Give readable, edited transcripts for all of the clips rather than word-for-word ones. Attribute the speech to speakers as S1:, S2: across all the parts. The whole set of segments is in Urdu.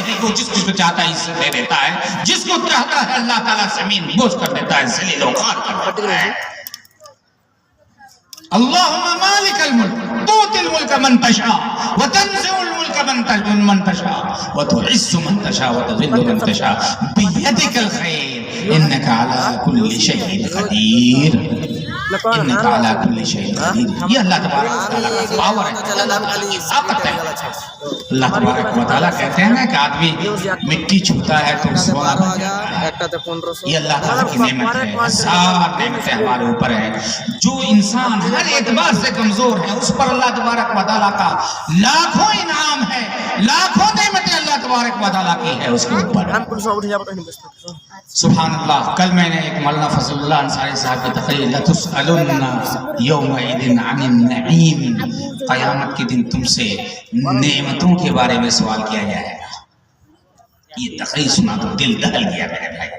S1: ہے وہ جس کو چاہتا ہے اسے دے دیتا ہے، جس کو چاہتا ہے اللہ تعالیٰ زمین بوجھ کر دیتا ہے، ذلیل و خوار کر دیتا ہے۔ اللہم مالک الملک تؤتی الملک من تشاء وتنزع الملک من تشاء وتعز من تشاء وتذل من تشاء بیدک الخیر انک علی کل شیء قدیر، انک علی کل شیء قدیر۔ یہ اللہ تبارک و تعالیٰ کا پاور ہے، اللہ تعالیٰ کی طاقت ہے۔ اللہ تبارک و تعالیٰ کہتے ہیں نا کہ آدمی مٹی چھوتا ہے تو سونا بن جاتا ہے۔ یہ اللہ تعالیٰ کی نعمت ہے، ہزار نعمتیں ہمارے اوپر ہیں۔ جو انسان ہر اعتبار سے کمزور ہے اس پر اللہ تبارک و تعالیٰ کا لاکھوں انعام ہے، لاکھوں نعمتیں اللہ تبارک و تعالیٰ کی ہے اس کے اوپر۔ سبحان اللہ۔ کل میں نے ایک مولانا فضل اللہ انصاری صاحب کی تقریر لَتُسْأَلُنَّ يَوْمَئِذٍ عَنِ النَّعِيمِ، قیامت کے دن تم سے نعمتوں کے بارے میں سوال کیا جائے گا۔ یہ تقریر سنا تو دل دہل گیا میرے بھائی۔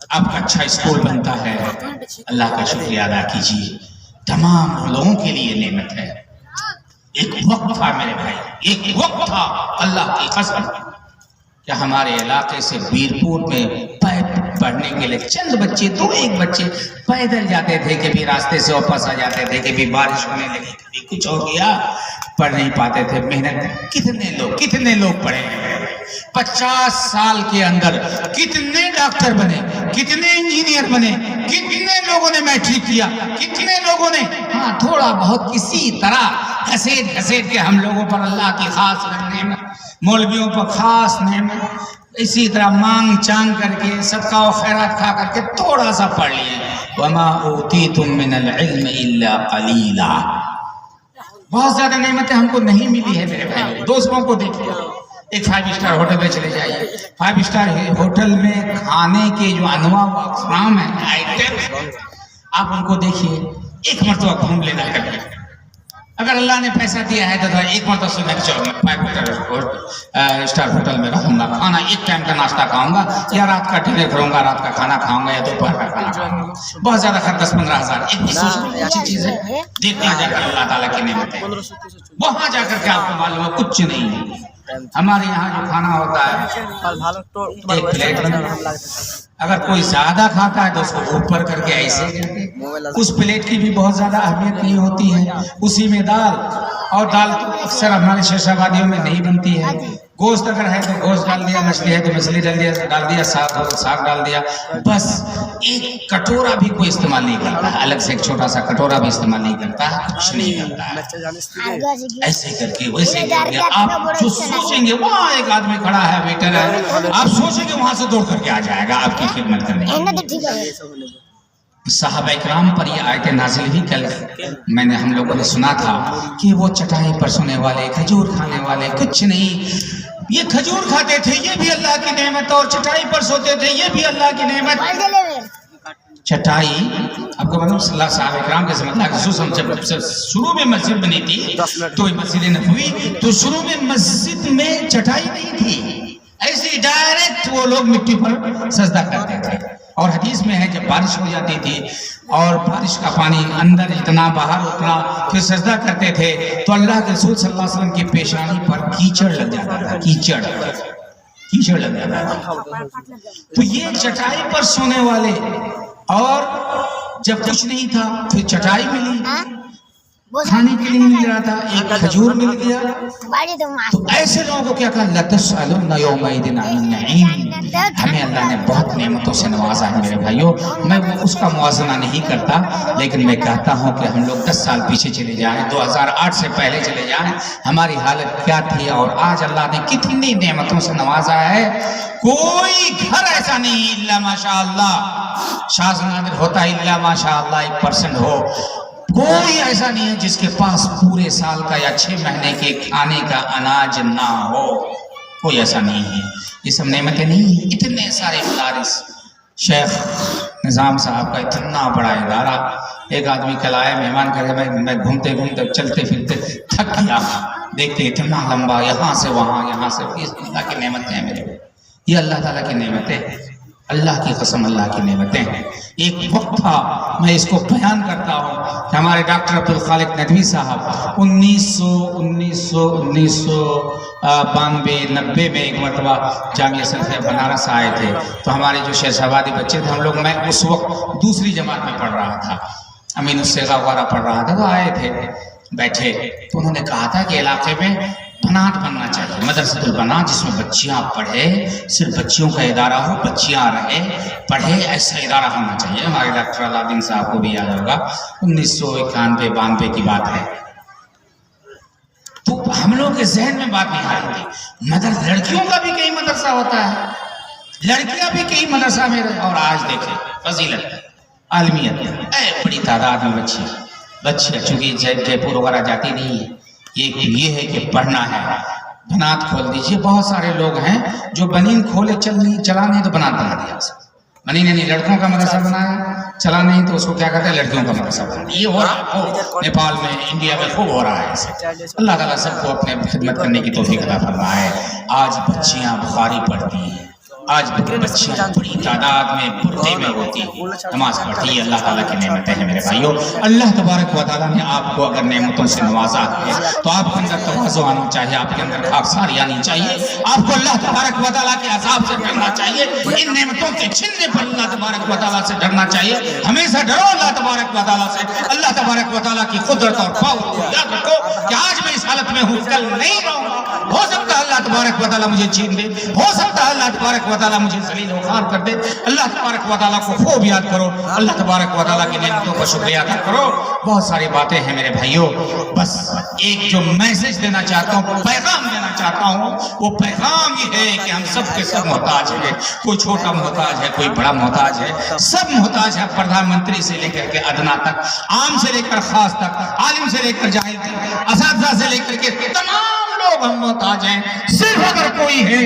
S1: آپ کا اچھا اسکول بنتا ہے، اللہ کا شکریہ ادا کیجیے، تمام لوگوں کے لیے نعمت ہے۔ ایک وقت تھا میرے بھائی، ایک وقت تھا اللہ کی قسم کہ ہمارے علاقے سے بیرپور میں پڑھنے کے لیے چند بچے، دو ایک بچے پیدل جاتے تھے، کبھی راستے سے واپس آ جاتے تھے، کبھی بارش ہونے لگی، کبھی کچھ ہو گیا، پڑھ نہیں پاتے تھے۔ محنت کتنے لوگ پڑھے ہیں؟ 50 سال کے اندر کتنے ڈاکٹر بنے، کتنے انجینئر بنے، کتنے لوگوں نے میٹرک کیا، کتنے لوگوں نے ہاں تھوڑا بہت کسی طرح گھسیٹ کے ہم لوگوں پر اللہ کی خاص نعمت، مولویوں پر خاص نعمت، اسی طرح مانگ چانگ کر کے صدقہ و خیرات کھا کر کے تھوڑا سا پڑھ لیے۔ وما اوتیتم من العلم الا قلیلا۔ بہت زیادہ نعمتیں ہم کو نہیں ملی ہے میرے بھائی۔ دوستوں کو دیکھیے، ایک 5 اسٹار ہوٹل میں چلے جائیے، 5 اسٹار ہوٹل میں کھانے کے جو انواع و اقسام ہیں، آئٹم، آپ ان کو دیکھیے، ایک مرتبہ گھوم لینا کبھی۔ اگر اللہ نے پیسہ دیا ہے تو ایک مرتبہ سننا کہ چلو میں 5 اسٹار ہوٹل میں رہوں گا، کھانا ایک ٹائم کا ناشتہ کھاؤں گا، یا رات کا ڈنر کروں گا، رات کا کھانا کھاؤں گا، یا دوپہر کا کھانا کھاؤں گا۔ بہت زیادہ خرچ 10-15 ہزار، ایک اچھی چیز ہے۔ دیکھنا جا کر اللہ تعالیٰ کی نعمتیں، وہاں جا کر کے آپ کو معلوم ہے کچھ نہیں ہے۔ ہمارے یہاں جو کھانا ہوتا ہے ایک پلیٹ میں اگر کوئی زیادہ کھاتا ہے تو اس کو اوپر کر کے ایسے اس پلیٹ کی بھی بہت زیادہ اہمیت نہیں ہوتی ہے، اسی میں دال، اور دال تو اکثر ہمارے شیخ آبادیوں میں نہیں بنتی ہے۔ گوشت اگر ہے تو گوشت ڈال دیا، مچھلی ہے تو مچھلی ڈال دیا، ساگ ڈال دیا، بس ایک کٹورا بھی کوئی استعمال نہیں کرتا ہے، الگ سے ایک چھوٹا سا کٹورا بھی استعمال نہیں کرتا ہے، کچھ نہیں کرتا ہے۔ ایسے کر کے ویسے کر کے آپ جو سوچیں گے وہاں ایک آدمی کھڑا ہے، ویٹر ہے، آپ سوچیں گے وہاں سے دوڑ کر کے آ جائے گا آپ کی خدمت کرنے کے لیے۔ صحابہ اکرام پر یہ آیتیں نازل ہوئی۔ کل میں نے ہم لوگوں نے سنا تھا کہ وہ چٹائی پر سونے والے، کھجور کھانے والے، کچھ نہیں، یہ کھجور کھاتے تھے یہ بھی اللہ کی نعمت، اور چٹائی پر سوتے تھے یہ بھی اللہ کی نعمت۔ چٹائی آپ کو معلوم صلی اللہ صحابہ اکرام کے زمانہ خصوصاً جب شروع میں مسجد بنی تھی تو مسجد نبوی، تو شروع میں مسجد میں چٹائی نہیں تھی، ایسے ڈائریکٹ وہ لوگ مٹی پر سجدہ کرتے تھے۔ اور حدیث میں ہے جب بارش ہو جاتی تھی اور بارش کا پانی اندر اتنا باہر اتنا پھر سجدہ کرتے تھے تو اللہ کے رسول صلی اللہ علیہ وسلم کی پیشانی پر کیچڑ لگ جاتا تھا، کیچڑ لگ جاتا تھا۔ تو یہ چٹائی پر سونے والے، اور جب کچھ نہیں تھا پھر چٹائی ملی، کھانے کے لیے مل رہا تھا، ایک کھجور مل گیا، تو ایسے لوگوں کو کیا کہا، لَتُسْأَلُنَّ يَوْمَئِذٍ عَنِ النَّعِيمِ۔ ہمیں اللہ نے بہت نعمتوں سے نوازا ہے میرے بھائیوں، میں اس کا موازنہ نہیں کرتا، لیکن میں کہتا ہوں کہ ہم لوگ 10 سال پیچھے چلے جائیں، 2008 سے پہلے چلے جائیں، ہماری حالت کیا تھی، اور آج اللہ نے کتنی نعمتوں سے نوازا ہے۔ کوئی گھر ایسا نہیں الا ماشاءاللہ، شاذ نادر ہوتا ہے الا ماشاءاللہ 1% ہو، کوئی ایسا نہیں ہے جس کے پاس پورے سال کا یا 6 مہینے کے کھانے کا اناج نہ ہو، کوئی ایسا نہیں ہے۔ یہ سب نعمتیں نہیں ہیں، اتنے سارے مدارس، شیخ نظام صاحب کا اتنا بڑا ادارہ، ایک آدمی کل آئے مہمان کرے، میں گھومتے گھومتے چلتے پھرتے تھک گیا، دیکھتے اتنا لمبا، یہاں سے وہاں، یہاں سے، یہ اللہ کی نعمتیں ہیں میرے، یہ اللہ تعالیٰ کی نعمتیں۔ اللہ کی قسم اللہ کی نعمتیں ہیں. ایک وقت تھا میں اس کو بیان کرتا ہوں کہ ہمارے ڈاکٹر عبدالخالق ندوی صاحب 1992-90 میں ایک مرتبہ جامعہ سلفیہ بنارس آئے تھے. تو ہمارے جو شہزابادی بچے تھے ہم لوگ، میں اس وقت دوسری جماعت میں پڑھ رہا تھا، امین الصیغہ وغیرہ پڑھ رہا تھا، تو آئے تھے بیٹھے تو انہوں نے کہا تھا کہ علاقے میں بنات بننا چاہیے، مدرسۃ البنات، جس میں بچیاں پڑھے، صرف بچیوں کا ادارہ ہو، بچیاں رہے پڑھے، ایسا ادارہ ہونا چاہیے. ہمارے ڈاکٹر علادین صاحب کو بھی یاد ہوگا 1991-92 کی بات ہے. تو ہم لوگ کے ذہن میں بات نہیں آئی تھی لڑکیوں کا بھی کئی مدرسہ ہوتا ہے، لڑکیاں بھی کئی مدرسہ میں رہے. اور آج دیکھیں فضیلت عالمیت بڑی تعداد میں بچیاں چونکہ جے پور وغیرہ جاتی نہیں ہے. یہ ہے کہ پڑھنا ہے، بنات کھول دیجئے. بہت سارے لوگ ہیں جو بنین کھولے چلا نہیں تو بنات بنا دیا. بنین یعنی لڑکوں کا مدرسہ بنایا، چلا نہیں تو اس کو کیا کہتے ہیں لڑکیوں کا مدرسہ بنایا. یہ ہو رہا ہے نیپال میں، انڈیا میں خوب ہو رہا ہے. اللہ تعالیٰ سب کو اپنے خدمت کرنے کی توفیق عطا فرمائے. آج بچیاں بخاری پڑھتی ہیں، آج بچیاں بڑی تعداد میں پردے میں ہوتی ہیں، نماز پڑھتی ہے. اللہ تعالیٰ کی نعمتیں ہیں میرے بھائیوں. اللہ تبارک و تعالیٰ نے آپ کو اگر نعمتوں سے نوازا ہے تو آپ کے اندر تواضع آنا چاہیے، آپ کے اندر خاکساری آنی چاہیے. آپ کو اللہ تبارک و تعالیٰ کے عذاب سے ڈرنا چاہیے، ان نعمتوں کے چھننے پر اللہ تبارک و تعالیٰ سے ڈرنا چاہیے. ہمیشہ ڈرو اللہ تبارک و تعالیٰ سے. اللہ تبارک و تعالیٰ کی قدرت اور پاور کو یاد رکھو کہ آج میں اس حالت میں ہوں، کل نہیں رہوں گا. ہو سکتا ہے اللہ تبارک و تعالیٰ مجھے چھین دے، ہو سکتا ہے اللہ تبارک و تعالیٰ مجھے ذلیل و خوار کر دے. اللہ تبارک و تعالیٰ کو خوب یاد کرو، اللہ تبارک و تعالیٰ کی نعمتوں کا شکریہ ادا کرو. بہت ساری باتیں ہیں میرے بھائیوں، بس ایک جو میسج دینا چاہتا ہوں، پیغام دینا چاہتا ہوں، وہ پیغام یہ ہے کہ ہم سب کے سب محتاج ہیں. کوئی چھوٹا محتاج ہے، کوئی بڑا محتاج ہے، سب محتاج ہے. پردھان منتری سے لے کر کے ادنا تک، عام سے لے کر خاص تک، عالم سے لے کر جاہل تک، اساتذہ سے لے کر کے تمام لوگ ہم محتاج ہیں. صرف اگر کوئی ہے